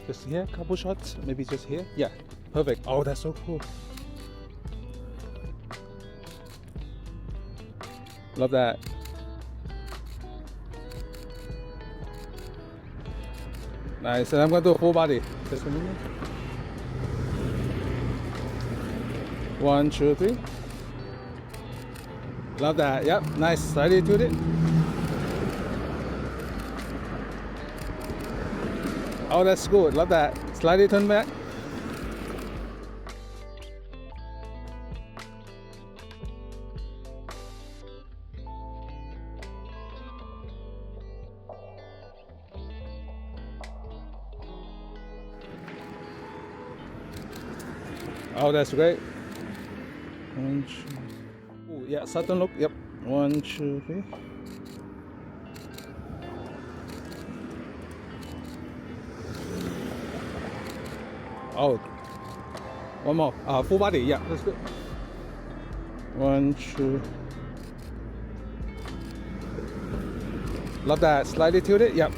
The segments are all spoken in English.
Just here, couple shots, maybe just here. Yeah, perfect. Oh, that's so cool. Love that. Nice, and I'm gonna do a full body. Just a minute. 1, 2, 3. Love that. Yep, nice. Slightly tilted. Oh, that's good. Love that. Slightly turn back. Oh, that's great. 1, 2. Oh, yeah, sudden look. Yep. 1, 2, 3. Oh, one more. Full body. Yeah, that's good. 1, 2. Love that. Slightly tilted. Yep.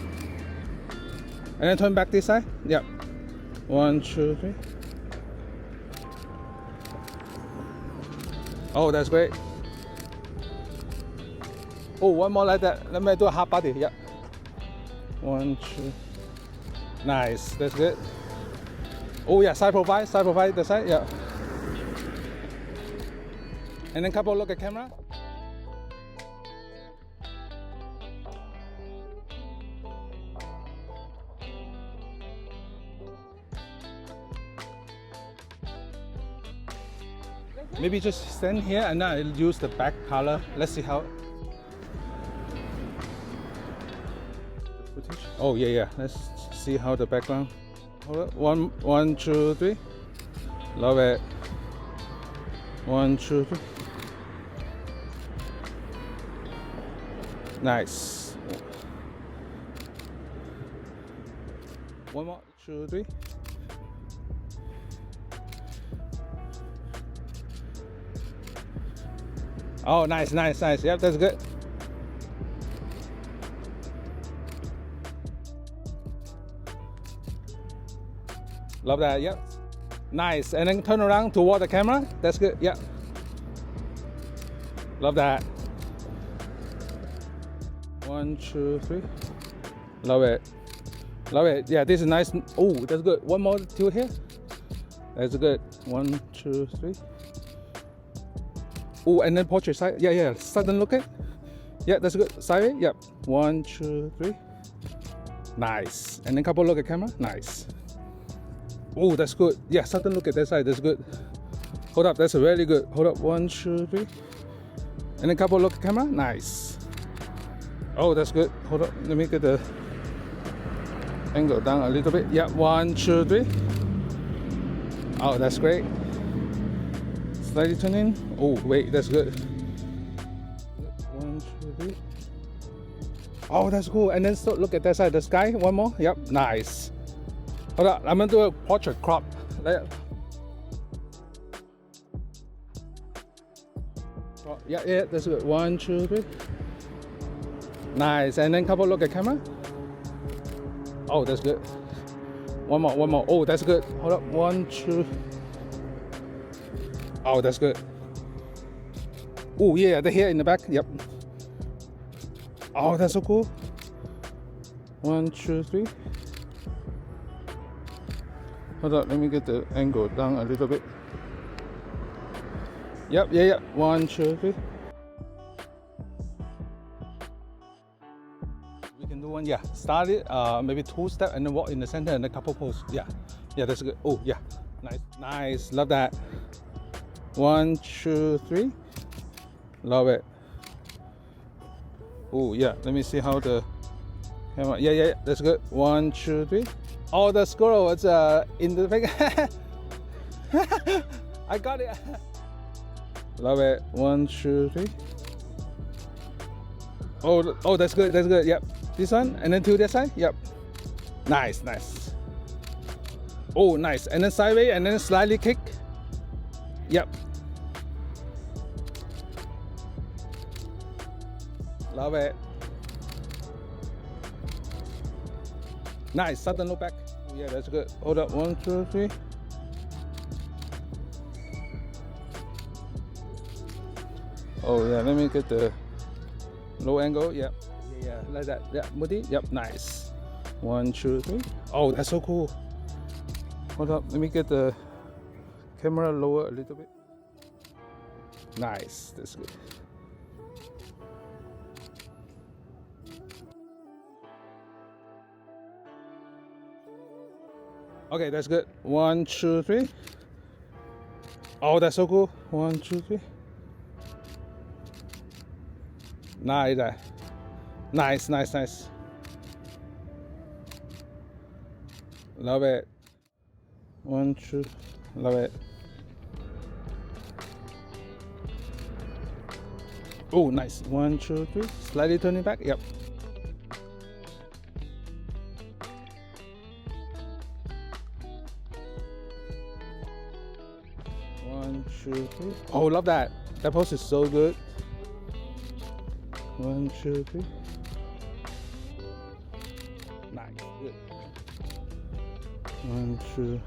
And then turn back this side. Yep. 1, 2, 3. Oh, that's great. Oh, one more like that. Let me do a half body. Yeah. 1, 2. Nice. That's good. Oh yeah, side profile, the side. Yeah. And then couple look at camera. Maybe just stand here and then I'll use the back color. Let's see how. Oh yeah. Let's see how the background. Hold up. 1, 2, 3. Love it. 1, 2, 3. Nice. One more. 2, 3. Oh, nice. Yep, that's good. Love that. Yep. Nice. And then turn around toward the camera. That's good. Yep. Love that. 1, 2, 3. Love it. Yeah, this is nice. Oh, that's good. One more tilt here. That's good. 1, 2, 3. Oh, and then portrait side. Yeah. Sudden look at. Yeah, that's good. Side. Yep. 1, 2, 3. Nice. And then couple look at camera. Nice. Oh, that's good. Yeah, sudden look at that side. That's good. Hold up. That's really good. Hold up. 1, 2, 3. And then couple look at camera. Nice. Oh, that's good. Hold up. Let me get the angle down a little bit. Yeah. 1, 2, 3. Oh, that's great. Slightly turn in. Oh, wait. That's good. 1, 2, 3. Oh, that's cool. And then look at that side. The sky. One more. Yep. Nice. Hold up, I'm gonna do a portrait crop. Yeah, that's good. 1, 2, 3. Nice. And then couple look at camera. Oh, that's good. One more. Oh, that's good. Hold up. 1, 2. Oh, that's good. Oh yeah, the hair in the back. Yep. Oh, that's so cool. 1, 2, 3. Hold up, let me get the angle down a little bit. Yep, yeah. 1, 2, 3. We can do one, yeah. Start it, maybe 2 steps and then walk in the center and a couple pose. Yeah, that's good. Oh, yeah, nice. Love that. 1, 2, 3. Love it. Oh, yeah. Let me see how the camera. Yeah. That's good. 1, 2, 3. Oh, the squirrel is in the thing. I got it. Love it. 1, 2, 3. Oh, that's good. Yep. This one, and then to that side. Yep. Nice. Oh, nice. And then sideways, and then slightly kick. Yep. Love it. Nice. Sudden look back. Yeah, that's good. Hold up, 1, 2, 3. Oh yeah, let me get the low angle. Yep. Yeah, like that. Yeah, Moody. Yep, nice. 1, 2, 3. Oh, that's so cool. Hold up, let me get the camera lower a little bit. Nice, that's good. Okay, that's good. 1, 2, 3. Oh, that's so cool. 1, 2, 3. Nice. Nice. Love it. 1, 2. Love it. Oh, nice. 1, 2, 3. Slightly turning back. Yep. 1, 2, 3. Oh, love that. That pose is so good. 1, 2, 3. Nice. Good. 1, 2.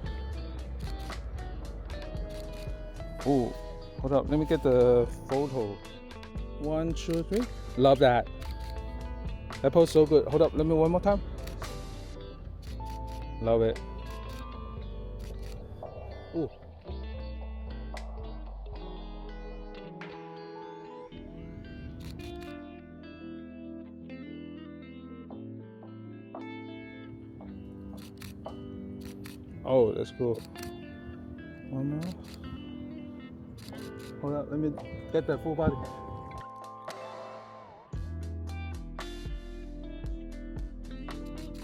Oh, hold up. Let me get the photo. 1, 2, 3. Love that. That pose so good. Hold up. Let me one more time. Love it. Ooh. Oh, that's cool. One more. Hold up, let me get the full body.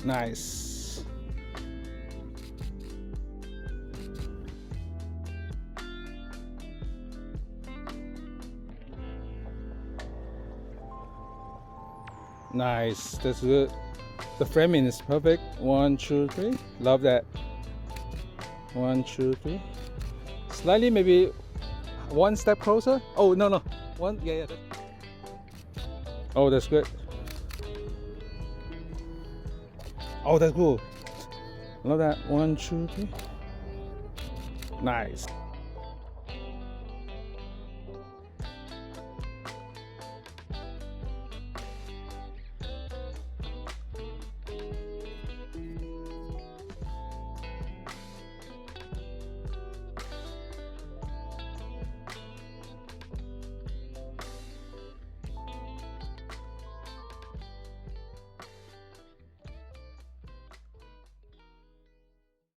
Nice. Nice, that's good. The framing is perfect. 1, 2, 3. Love that. 1, 2, 3. Slightly, maybe one step closer. Oh no. One. Yeah. Oh, that's good. Oh, that's cool. Love that. 1, 2, 3. Nice.